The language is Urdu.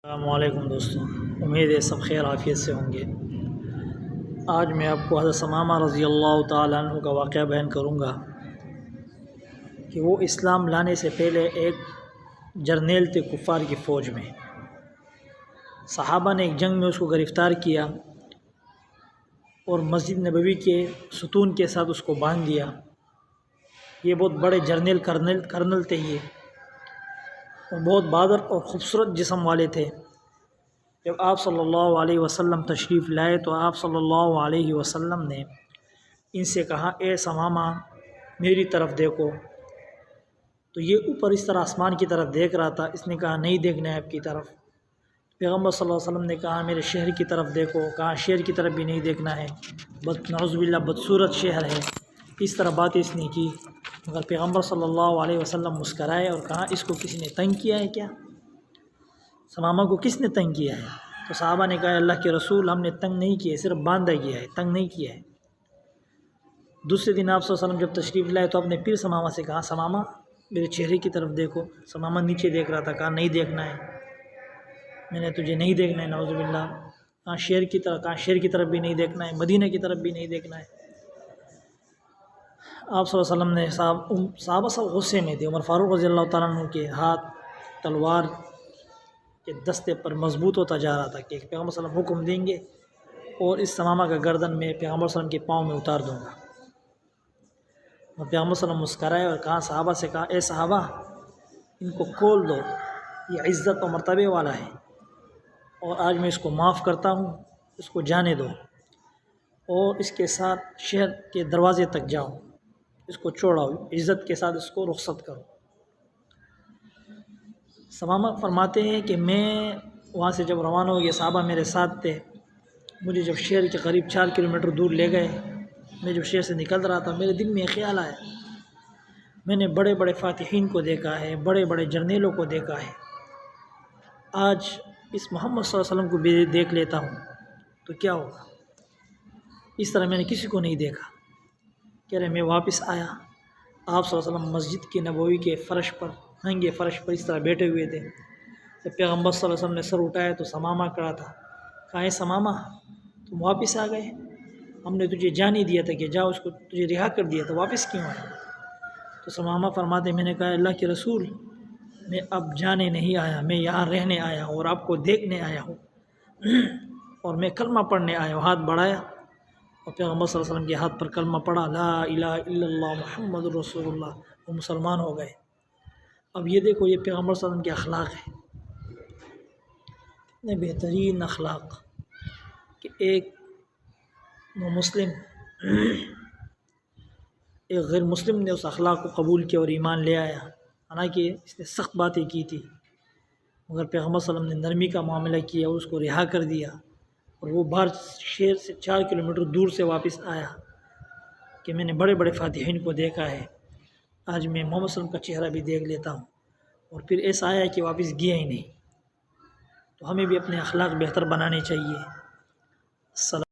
السلام علیکم دوستوں، امید ہے سب خیر عافیت سے ہوں گے۔ آج میں آپ کو حضرت ثمامہ رضی اللہ تعالیٰ عنہ کا واقعہ بیان کروں گا کہ وہ اسلام لانے سے پہلے ایک جرنیل تھے کفار کی فوج میں۔ صحابہ نے ایک جنگ میں اس کو گرفتار کیا اور مسجد نبوی کے ستون کے ساتھ اس کو باندھ دیا۔ یہ بہت بڑے جرنیل کرنل تھے یہ، اور بہت بہادر اور خوبصورت جسم والے تھے۔ جب آپ صلی اللہ علیہ وسلم تشریف لائے تو آپ صلی اللہ علیہ وسلم نے ان سے کہا، اے ثمامہ میری طرف دیکھو۔ تو یہ اوپر اس طرح آسمان کی طرف دیکھ رہا تھا۔ اس نے کہا نہیں دیکھنا ہے آپ کی طرف۔ پیغمبر صلی اللہ علیہ وسلم نے کہا میرے شہر کی طرف دیکھو۔ کہا شہر کی طرف بھی نہیں دیکھنا ہے، نعوذ باللہ بدصورت شہر ہے۔ اس طرح باتیں اس نے کی، مگر پیغمبر صلی اللہ علیہ وسلم مسکرائے اور کہا اس کو کسی نے تنگ کیا ہے کیا؟ ثمامہ کو کس نے تنگ کیا ہے؟ تو صحابہ نے کہا اللہ کے رسول ہم نے تنگ نہیں کیا ہے، صرف باندھا کیا ہے، تنگ نہیں کیا ہے۔ دوسرے دن آپ صلی اللہ علیہ وسلم جب تشریف لائے تو آپ نے پھر ثمامہ سے کہا ثمامہ میرے چہرے کی طرف دیکھو۔ ثمامہ نیچے دیکھ رہا تھا، کہا نہیں دیکھنا ہے، میں نے تجھے نہیں دیکھنا ہے، نعوذ باللہ۔ کہا شہر کی طرف، کہا شہر کی طرف بھی نہیں دیکھنا ہے، مدینہ کی طرف بھی نہیں دیکھنا ہے۔ آپ صلی اللہ علیہ وسلم نے صحابہ سب غصے میں تھے۔ عمر فاروق رضی اللہ تعالیٰ عنہ کے ہاتھ تلوار کے دستے پر مضبوط ہوتا جا رہا تھا کہ پیغمبر صلی اللہ علیہ وسلم حکم دیں گے اور اس ثمامہ کا گردن میں پیغمبر صلی اللہ علیہ وسلم کے پاؤں میں اتار دوں گا۔ اور پیغمبر صلی اللہ علیہ وسلم مسکرائے اور کہا صحابہ سے کہا اے صحابہ ان کو کھول دو، یہ عزت و مرتبے والا ہے، اور آج میں اس کو معاف کرتا ہوں، اس کو جانے دو اور اس کے ساتھ شہر کے دروازے تک جاؤ، اس کو چھوڑاؤ، عزت کے ساتھ اس کو رخصت کرو۔ ثمامہ فرماتے ہیں کہ میں وہاں سے جب روانہ ہو گیا، صحابہ میرے ساتھ تھے، مجھے جب شہر کے قریب 4 کلومیٹر دور لے گئے، میں جب شہر سے نکل رہا تھا میرے دل میں خیال آیا، میں نے بڑے بڑے فاتحین کو دیکھا ہے، بڑے بڑے جرنیلوں کو دیکھا ہے، آج اس محمد صلی اللہ علیہ وسلم کو بھی دیکھ لیتا ہوں تو کیا ہوگا؟ اس طرح میں نے کسی کو نہیں دیکھا۔ کہہ رہے میں واپس آیا، آپ صلی اللہ علیہ وسلم مسجد کے نبوی کے فرش پر، ننگے فرش پر اس طرح بیٹھے ہوئے تھے۔ جب پیغمبر صلی اللہ علیہ وسلم نے سر اٹھایا تو ثمامہ کھڑا تھا۔ کہا اے ثمامہ تم واپس آ گئے، ہم نے تجھے جان ہی دیا تھا کہ جاؤ، اس کو تجھے رہا کر دیا تھا، واپس کیوں آئے؟ تو ثمامہ فرماتے میں نے کہا اللہ کے رسول میں اب جانے نہیں آیا، میں یہاں رہنے آیا ہوں اور آپ کو دیکھنے آیا ہوں، اور میں کلمہ پڑھنے آیا ہوں۔ ہاتھ بڑھایا اور پیغمبر صلی اللہ علیہ وسلم کے ہاتھ پر کلمہ پڑھا، لا الہ الا اللہ محمد رسول اللہ، وہ مسلمان ہو گئے۔ اب یہ دیکھو یہ پیغمبر صلی اللہ علیہ وسلم کے اخلاق ہیں، اتنے بہترین اخلاق کہ ایک مسلم ایک غیر مسلم نے اس اخلاق کو قبول کیا اور ایمان لے آیا، حالانکہ اس نے سخت باتیں کی تھی، مگر پیغمبر صلی اللہ علیہ وسلم نے نرمی کا معاملہ کیا اور اس کو رہا کر دیا، اور وہ باہر شہر سے 4 کلومیٹر دور سے واپس آیا کہ میں نے بڑے بڑے فاتحین کو دیکھا ہے، آج میں محمد صلی اللہ علیہ وسلم کا چہرہ بھی دیکھ لیتا ہوں، اور پھر ایسا آیا کہ واپس گیا ہی نہیں۔ تو ہمیں بھی اپنے اخلاق بہتر بنانے چاہیے۔